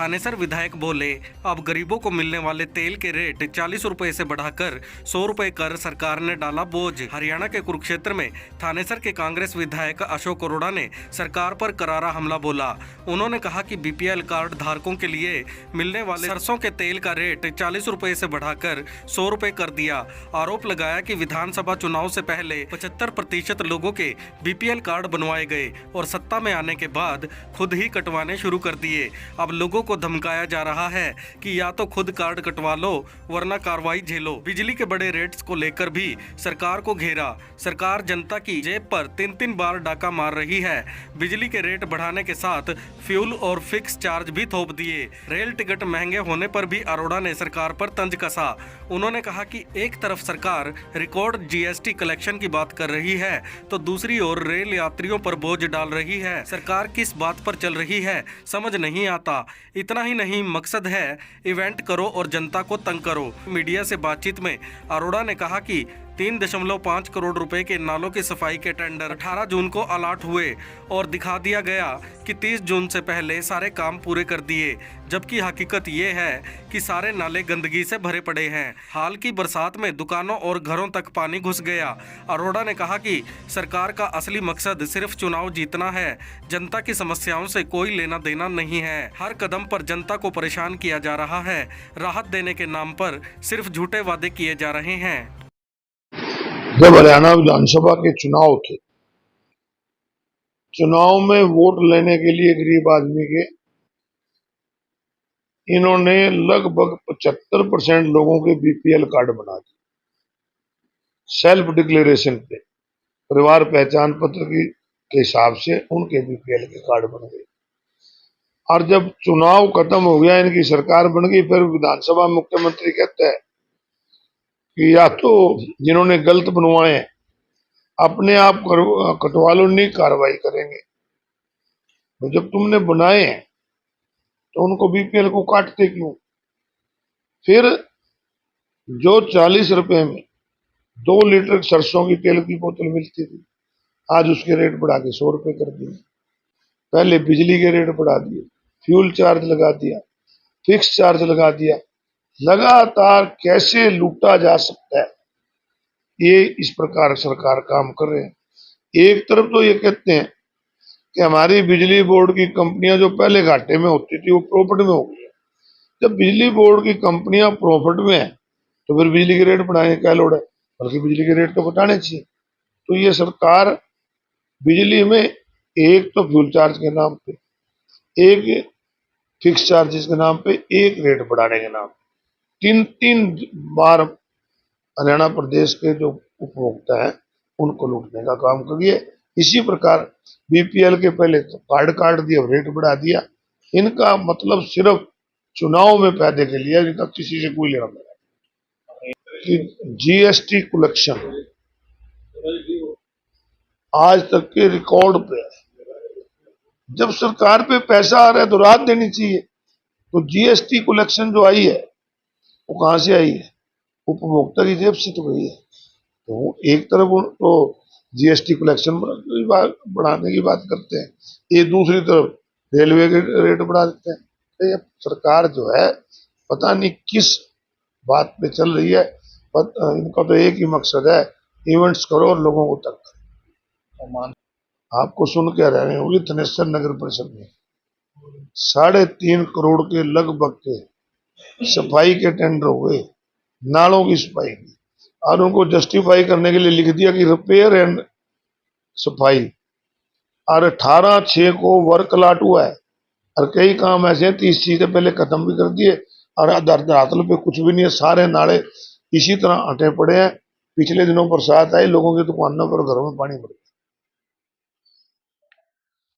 थानेसर विधायक बोले, अब गरीबों को मिलने वाले तेल के रेट 40 रुपए से बढ़ाकर 100 रुपए कर सरकार ने डाला बोझ। हरियाणा के कुरुक्षेत्र में थानेसर के कांग्रेस विधायक अशोक अरोड़ा ने सरकार पर करारा हमला बोला। उन्होंने कहा कि बीपीएल कार्ड धारकों के लिए मिलने वाले सरसों के तेल का रेट 40 रुपए से बढ़ाकर 100 रुपए कर दिया। आरोप लगाया कि विधानसभा चुनाव से पहले 75% लोगों के बीपीएल कार्ड बनवाए गए और सत्ता में आने के बाद खुद ही कटवाने शुरू कर दिए। अब लोगों को धमकाया जा रहा है कि या तो खुद कार्ड कटवा लो वरना कार्रवाई झेलो। बिजली के बड़े रेट्स को लेकर भी सरकार को घेरा। सरकार जनता की जेब पर 3-3 बार डाका मार रही है। बिजली के रेट बढ़ाने के साथ फ्यूल और फिक्स चार्ज भी थोप दिए। रेल टिकट महंगे होने पर भी अरोड़ा ने सरकार पर तंज कसा। उन्होंने कहा कि एक तरफ सरकार रिकॉर्ड जीएसटी कलेक्शन की बात कर रही है तो दूसरी ओर रेल यात्रियों पर बोझ डाल रही है। सरकार किस बात पर चल रही है समझ नहीं आता। इतना ही नहीं, मकसद है इवेंट करो और जनता को तंग करो। मीडिया से बातचीत में अरोड़ा ने कहा कि 3.5 करोड़ रुपए के नालों की सफाई के टेंडर 18 जून को अलॉट हुए और दिखा दिया गया कि 30 जून से पहले सारे काम पूरे कर दिए, जबकि हकीकत ये है कि सारे नाले गंदगी से भरे पड़े हैं। हाल की बरसात में दुकानों और घरों तक पानी घुस गया। अरोड़ा ने कहा कि सरकार का असली मकसद सिर्फ चुनाव जीतना है, जनता की समस्याओं से कोई लेना देना नहीं है। हर कदम पर जनता को परेशान किया जा रहा है। राहत देने के नाम पर सिर्फ झूठे वादे किए जा रहे हैं। जब हरियाणा विधानसभा के चुनाव थे, चुनाव में वोट लेने के लिए गरीब आदमी के इन्होंने लगभग 75% लोगों के बीपीएल कार्ड बना दिए। सेल्फ डिक्लेरेशन पे परिवार पहचान पत्र के हिसाब से उनके बीपीएल के कार्ड बन गए। और जब चुनाव खत्म हो गया, इनकी सरकार बन गई, फिर विधानसभा में मुख्यमंत्री कहता है कि या तो जिन्होंने गलत बनवाए हैं अपने आप कटवा लो, नहीं कार्रवाई करेंगे। तो जब तुमने बनाए हैं तो उनको बीपीएल को काटते क्यों? फिर जो 40 रुपए में 2 लीटर सरसों की तेल की बोतल मिलती थी, आज उसके रेट बढ़ा के 100 रुपए कर दिए। पहले बिजली के रेट बढ़ा दिए, फ्यूल चार्ज लगा दिया, फिक्स चार्ज लगा दिया। लगातार कैसे लूटा जा सकता है, ये इस प्रकार सरकार काम कर रहे हैं। एक तरफ तो ये कहते हैं कि हमारी बिजली बोर्ड की कंपनियां जो पहले घाटे में होती थी वो प्रॉफिट में हो गई है। जब बिजली बोर्ड की कंपनियां प्रॉफिट में है तो फिर बिजली के रेट बढ़ाने क्या लोड़ है, बल्कि बिजली के रेट तो घटाने चाहिए। तो ये सरकार बिजली में एक तो फ्यूल चार्ज के नाम पे, एक फिक्स चार्जेस के नाम पे, एक रेट बढ़ाने के नाम पे 3-3 बार हरियाणा प्रदेश के जो उपभोक्ता हैं उनको लूटने का काम करिए। इसी प्रकार बीपीएल के पहले तो कार्ड काट दिया, रेट बढ़ा दिया। इनका मतलब सिर्फ चुनाव में फायदे के लिए, इनका किसी से कोई लेना देना। कि जीएसटी कलेक्शन आज तक के रिकॉर्ड पे है। जब सरकार पे पैसा आ रहा है तो राहत देनी चाहिए। तो जीएसटी कलेक्शन जो आई है वो कहां से आई है? उपभोक्ता की जेब से तो गई है। तो एक तरफ तो जीएसटी कलेक्शन बढ़ाने की बात करते हैं, ये दूसरी तरफ रेलवे के रेट बढ़ा देते हैं। तो ये सरकार जो है पता नहीं किस बात पे चल रही है। इनका तो एक ही मकसद है, इवेंट्स करो और लोगों को तंग करो। आपको सुन के रहने होगी, थानेसर नगर परिषद में 3.5 करोड़ के लगभग के सफाई के टेंडर हुए, नालों की सफाई की, और उनको जस्टिफाई करने के लिए लिख दिया कि रिपेयर एंड सफाई। और 18/6 को वर्क अलॉट हुआ है और कई काम ऐसे हैं 30 चीजें पहले खत्म भी कर दिए और धरातल पे कुछ भी नहीं है। सारे नाले इसी तरह अटे पड़े हैं। पिछले दिनों बरसात आई, लोगों की दुकानों पर घरों में पानी भर गया।